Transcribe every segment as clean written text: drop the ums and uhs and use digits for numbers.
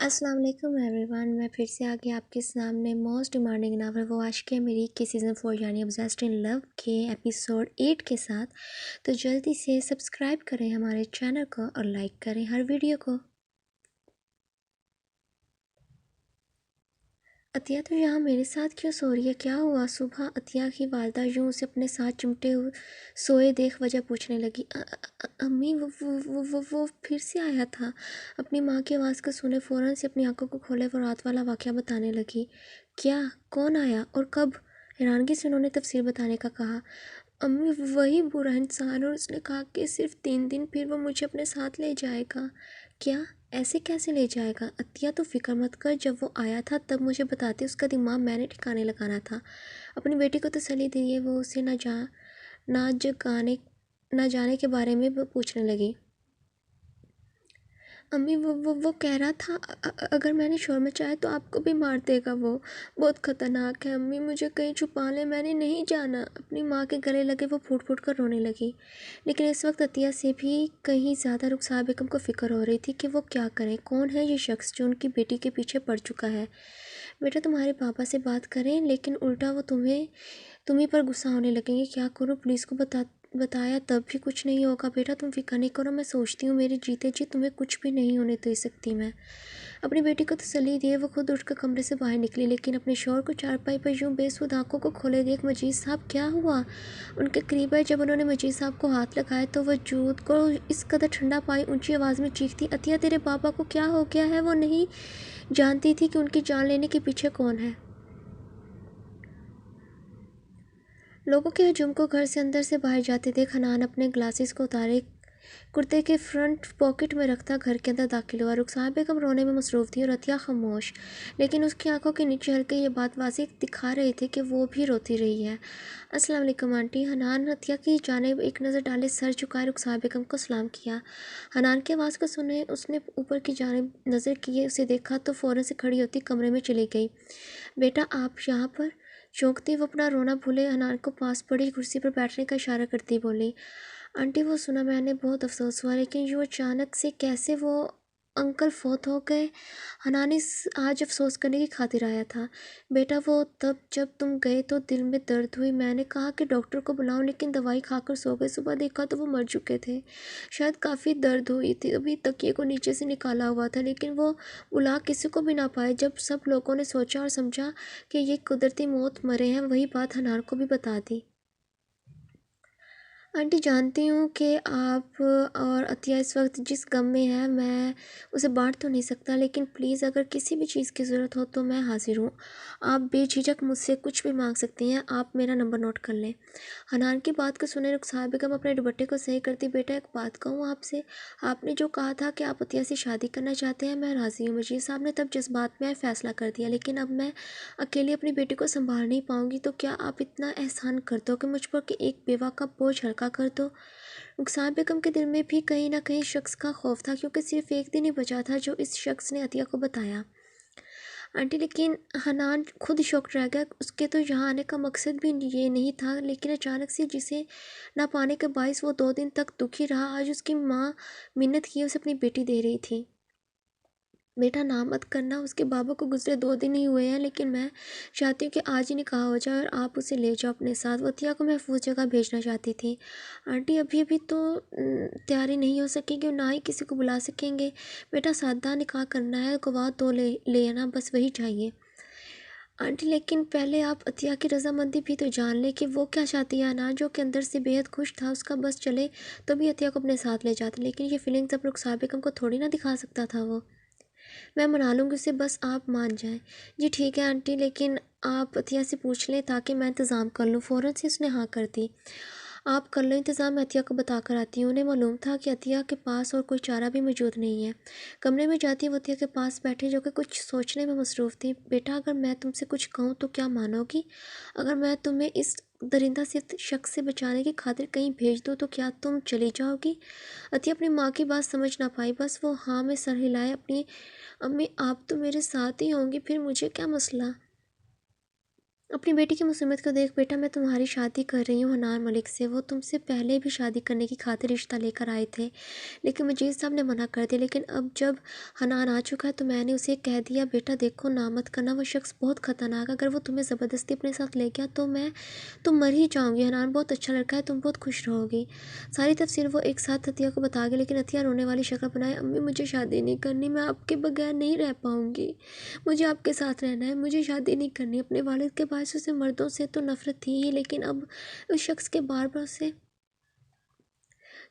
अस्सलाम वालेकुम एवरीवन। मैं फिर से आ गई आपके सामने मोस्ट डिमांडिंग नावल वो आशिक़ है मेरी के सीज़न 4 यानी ऑब्सेस्ड इन लव के एपिसोड 8 के साथ। तो जल्दी से सब्सक्राइब करें हमारे चैनल को और लाइक करें हर वीडियो को। अतिया तो यहाँ मेरे साथ क्यों सो रही है, क्या हुआ? सुबह अतिया की वालदा यूँ उसे अपने साथ चिमटे हुए सोए देख वजह पूछने लगी। अम्मी वो फिर से आया था। अपनी माँ की आवाज़ को सुने फ़ौरन से अपनी आंखों को खोले वो रात वाला वाक़या बताने लगी। क्या? कौन आया और कब? हैरानगी से उन्होंने तफसीर बताने का कहा। अम्मी वही बुरा इंसान, और उसने कहा कि सिर्फ 3 दिन फिर वो मुझे अपने साथ ले जाएगा। क्या? ऐसे कैसे ले जाएगा? अतिया तो फिक्र मत कर, जब वो आया था तब मुझे बताती, उसका दिमाग मैंने ठिकाने लगाना था। अपनी बेटी को तसल्ली दिए वो उसे ना जाने के बारे में वो पूछने लगी। अम्मी वो कह रहा था अगर मैंने शोर मचाया तो आपको भी मार देगा। वो बहुत ख़तरनाक है अम्मी, मुझे कहीं छुपा ले, मैंने नहीं जाना। अपनी माँ के गले लगे वो फूट फूट कर रोने लगी। लेकिन इस वक्त अतिया से भी कहीं ज़्यादा रुखसार बेगम को फ़िक्र हो रही थी कि वो क्या करें। कौन है ये शख्स जो उनकी बेटी के पीछे पड़ चुका है? बेटा तुम्हारे पापा से बात करें, लेकिन उल्टा वो तुम्ही पर गुस्सा होने लगेंगे। क्या करूँ? पुलिस को बताया तब भी कुछ नहीं होगा। बेटा तुम फिक्र नहीं करो, मैं सोचती हूँ मेरे जीते जी तुम्हें कुछ भी नहीं होने दे सकती मैं। अपनी बेटी को तसल्ली दिए वो खुद उठकर कमरे से बाहर निकली, लेकिन अपने शौहर को चारपाई पर यूं बेसुध आंखों को खोले देख मजीद साहब क्या हुआ उनके करीब आए। जब उन्होंने मजीद साहब को हाथ लगाया तो वजूद को इस कदर ठंडा पाई ऊंची आवाज़ में चीखती, अतिया तेरे पापा को क्या हो गया है? वो नहीं जानती थी कि उनकी जान लेने के पीछे कौन है। लोगों के हजूम को घर से अंदर से बाहर जाते देख हनान अपने ग्लासेस को उतारे कुर्ते के फ्रंट पॉकेट में रखता घर के अंदर दाखिल हुआ। रुखसार बेगम रोने में मसरूफ़ थी और अतिया खामोश, लेकिन उसकी आंखों के नीचे हल्के ये बात वाज़ेह दिखा रहे थे कि वो भी रोती रही है। अस्सलाम वालेकुम आंटी। हनान अतिया की जानिब एक नज़र डाले सर झुकाए रुखसार बेगम को सलाम किया। हनान की आवाज़ को सुने उसने ऊपर की जानिब नज़र किए उसे देखा तो फ़ौरन से खड़ी होती कमरे में चली गई। बेटा आप यहाँ पर? चौंकती वो अपना रोना भूले हनान को पास पड़ी कुर्सी पर बैठने का इशारा करती बोली। आंटी वो सुना मैंने, बहुत अफसोस हुआ, लेकिन यूँ अचानक से कैसे वो अंकल फौत हो गए? हनान आज अफसोस करने की खातिर आया था। बेटा वो तब जब तुम गए तो दिल में दर्द हुई, मैंने कहा कि डॉक्टर को बुलाऊं, लेकिन दवाई खाकर सो गए। सुबह देखा तो वो मर चुके थे। शायद काफ़ी दर्द हुई थी, अभी तकिए को नीचे से निकाला हुआ था, लेकिन वो बुला किसी को भी ना पाए। जब सब लोगों ने सोचा और समझा कि ये कुदरती मौत मरे हैं, वही बात हनान को भी बता दी। आंटी जानती हूँ कि आप और अतिया इस वक्त जिस गम में है मैं उसे बांट तो नहीं सकता, लेकिन प्लीज़ अगर किसी भी चीज़ की ज़रूरत हो तो मैं हाजिर हूँ। आप बेझिझक मुझसे कुछ भी मांग सकती हैं। आप मेरा नंबर नोट कर लें। हनान की बात को सुने रुखसार बेगम अपने दुपट्टे को सही करती, बेटा एक बात कहूँ आपसे, आपने जो कहा था कि आप अतिया से शादी करना चाहते हैं, मैं राज़ी हूँ। मजीद साहब ने तब जज्बात में फ़ैसला कर दिया, लेकिन अब मैं अकेली अपनी बेटी को संभाल नहीं पाऊंगी, तो क्या आप इतना एहसान कर दो कि मुझ पर कि एक बेवा का बोझ हल्का कर दो। रुखसार बेगम के दिल में भी कहीं ना कहीं शख्स का खौफ था, क्योंकि सिर्फ एक दिन ही बचा था जो इस शख्स ने अतिया को बताया। आंटी लेकिन हनान खुद शॉक्ड रह गया, उसके तो यहाँ आने का मकसद भी ये नहीं था, लेकिन अचानक से जिसे ना पाने के बायस वो 2 दिन तक दुखी रहा, आज उसकी माँ मिन्नत किए उसे अपनी बेटी दे रही थी। बेटा ना मत करना, उसके बाबा को गुजरे 2 दिन ही हुए हैं, लेकिन मैं चाहती हूँ कि आज ही निकाह हो जाए और आप उसे ले जाओ अपने साथ। वो अतिया को महफूज जगह भेजना चाहती थी। आंटी अभी अभी तो तैयारी नहीं हो सकेगी और ना ही किसी को बुला सकेंगे। बेटा सादा निकाह करना है, गवाह 2 ले आना, बस वही चाहिए। आंटी लेकिन पहले आप अतिया की रजामंदी भी तो जान ले कि वो क्या चाहती है ना, जो कि अंदर से बेहद खुश था। उसका बस चले तो भी अतिया को अपने साथ ले जाता, लेकिन ये फीलिंग्स अब रुखसार बेगम को थोड़ी ना दिखा सकता था वो। मैं मना लूँगी उसे, बस आप मान जाएं। जी ठीक है आंटी, लेकिन आप अतिया से पूछ लें ताकि मैं इंतज़ाम कर लूँ। फ़ौरन से उसने हाँ कर दी। आप कर लो इंतज़ाम, मैं अतिया को बता कर आती हूँ। उन्हें मालूम था कि अतिया के पास और कोई चारा भी मौजूद नहीं है। कमरे में जाती वो अतिया के पास बैठी, जो कि कुछ सोचने में मसरूफ़ थी। बेटा अगर मैं तुमसे कुछ कहूँ तो क्या मानोगी? अगर मैं तुम्हें इस दरिंदा से शख्स से बचाने की खातिर कहीं भेज दूँ तो क्या तुम चली जाओगी? अतिया अपनी माँ की बात समझ ना पाई, बस वो हाँ में सर हिलाए। अपनी अम्मी आप तो मेरे साथ ही होंगी, फिर मुझे क्या मसला? अपनी बेटी की मुसीबत को देख बेटा, मैं तुम्हारी शादी कर रही हूँ हनान मलिक से। वो तुमसे पहले भी शादी करने की खातिर रिश्ता लेकर आए थे, लेकिन वजीर साहब ने मना कर दिया। लेकिन अब जब हनान आ चुका है तो मैंने उसे कह दिया बेटा देखो ना मत करना, वो शख्स बहुत ख़तरनाक है। अगर वो तुम्हें ज़बरदस्ती अपने साथ ले गया तो मर ही जाऊँगी। हनान बहुत अच्छा लड़का है, तुम बहुत खुश रहोगी। सारी तफसीर वो एक साथ अतिया को बता गई, लेकिन अतिया रोने वाली शक्ल बनाए, अम्मी मुझे शादी नहीं करनी, मैं आपके बगैर नहीं रह पाऊँगी, मुझे आपके साथ रहना है, मुझे शादी नहीं करनी। अपने वालिद के पास उसे मर्दों से तो नफ़रत थी ही, लेकिन अब उस शख्स के बार बार उसे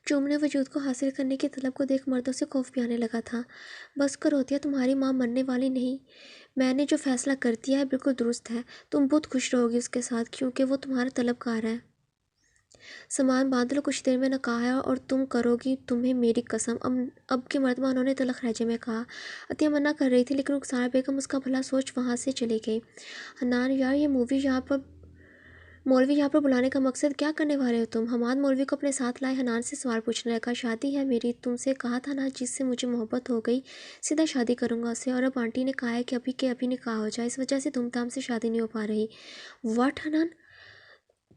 चूमने वजूद को हासिल करने की तलब को देख मर्दों से खौफ भी आने लगा था। बस कर होती है, तुम्हारी माँ मरने वाली नहीं, मैंने जो फैसला कर दिया है बिल्कुल दुरुस्त है। तुम बहुत खुश रहोगी उसके साथ, क्योंकि वो तुम्हारा तलबगार है। सामान बांध लो, कुछ देर में निकाह है और तुम करोगी, तुम्हें मेरी कसम। अब की मर्तबा उन्होंने तलख लहजे में कहा। अतिया मना कर रही थी, लेकिन रुखसाना बेगम उसका भला सोच वहाँ से चली गई। हन्नान यार, ये मौलवी यहाँ पर बुलाने का मकसद क्या करने वाले हो तुम? हमाद मौलवी को अपने साथ लाए हनान से सवाल पूछने लगा। शादी है मेरी, तुमसे कहा था ना, जिससे मुझे मोहब्बत हो गई सीधा शादी करूँगा उससे, और अब आंटी ने कहा है कि अभी के अभी निकाह हो जाए, इस वजह से धूमधाम से शादी नहीं हो पा रही। वाट हनान,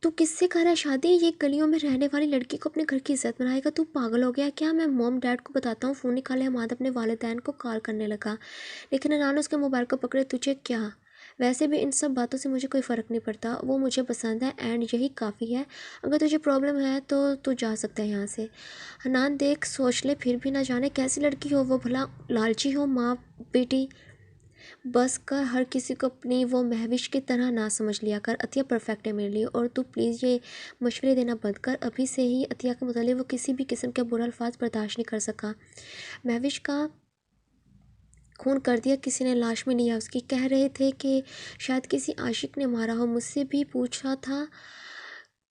तू किससे कर रहा है शादी? ये गलियों में रहने वाली लड़की को अपने घर की इज्जत बनाएगा? तू पागल हो गया क्या? मैं मॉम डैड को बताता हूँ। फ़ोन निकाले हमाद अपने वालिदैन को कॉल करने लगा, लेकिन हनान उसके मोबाइल को पकड़े। तुझे क्या? वैसे भी इन सब बातों से मुझे कोई फ़र्क नहीं पड़ता, वो मुझे पसंद है एंड यही काफ़ी है। अगर तुझे प्रॉब्लम है तो तू जा सकता है यहाँ से। हनान देख सोच ले, फिर भी ना जाने कैसी लड़की हो वो, भला लालची हो माँ बेटी। बस कर, हर किसी को अपनी वो महविश की तरह ना समझ लिया कर। अतिया परफेक्ट है मेरे लिए, और तू प्लीज़ ये मशवरे देना बंद कर। अभी से ही अतिया के मुतालिक वो किसी भी किस्म के बुरा अल्फाज बर्दाश्त नहीं कर सका। महविश का खून कर दिया किसी ने, लाश में लिया उसकी। कह रहे थे कि शायद किसी आशिक ने मारा हो, मुझसे भी पूछा था।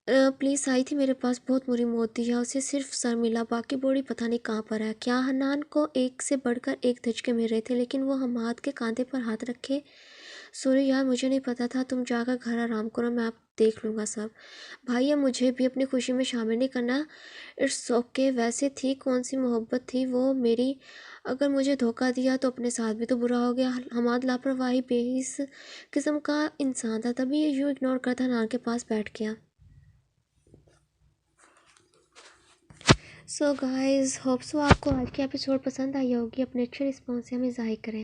पुलिस आई थी मेरे पास, बहुत बुरी मौत दी है उसे, सिर्फ सर मिला, बाकी बॉडी पता नहीं कहाँ पर है। क्या? हन्नान को एक से बढ़कर एक धचके मिल रहे थे, लेकिन वो हमाद के कांधे पर हाथ रखे। सॉरी यार, मुझे नहीं पता था, तुम जाकर घर आराम करो, मैं आप देख लूँगा सब। भाई अब मुझे भी अपनी खुशी में शामिल नहीं करना। It's okay. वैसे थी कौन सी मोहब्बत थी वो मेरी, अगर मुझे धोखा दिया तो अपने साथ भी तो बुरा हो गया। हमाद लापरवाही बेहिस किस्म का इंसान था, तभी ये यूँ इग्नोर करता नान के पास बैठ गया। सो गाइज़, होप सो आपको आज की एपिसोड पसंद आई होगी। अपने अच्छे रिस्पॉन्स से हमें ज़ाहिर करें।